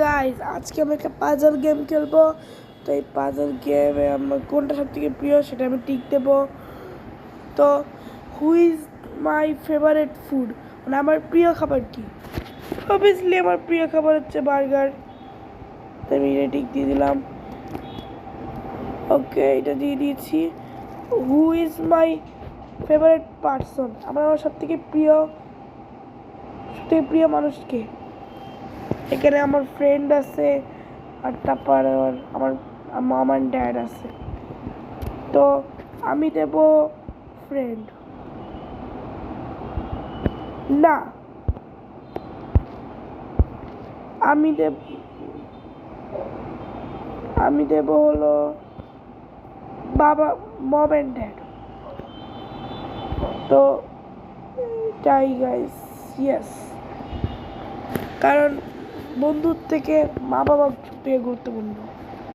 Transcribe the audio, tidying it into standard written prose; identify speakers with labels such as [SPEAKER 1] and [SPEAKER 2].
[SPEAKER 1] Guys, আজকে আমি একটা পাজল গেম খেলবো। তো এই পাজল গেমে আমার কোনটা সব থেকে প্রিয় সেটা আমি টিক দেবো। তো who is my favourite food, মানে আমার প্রিয় খাবার কি? অবভিয়াসলি আমার প্রিয় খাবার হচ্ছে বার্গার। তো আমি এটা টিক দিয়ে দিলাম। ওকে, এটা দিয়ে দিয়েছি। Who is my favourite person, আমার সব থেকে প্রিয় মানুষকে। এখানে আমার ফ্রেন্ড আছে, আর তারপর আমার মম অ্যান্ড ড্যাড আছে। তো আমি দেব ফ্রেন্ড। না, আমি দেব হলো বাবা, মম অ্যান্ড ড্যাড। তো তাই গাইস, ইয়েস, কারণ বন্ধুর থেকে মা বাবা সবথেকে গুরুত্বপূর্ণ।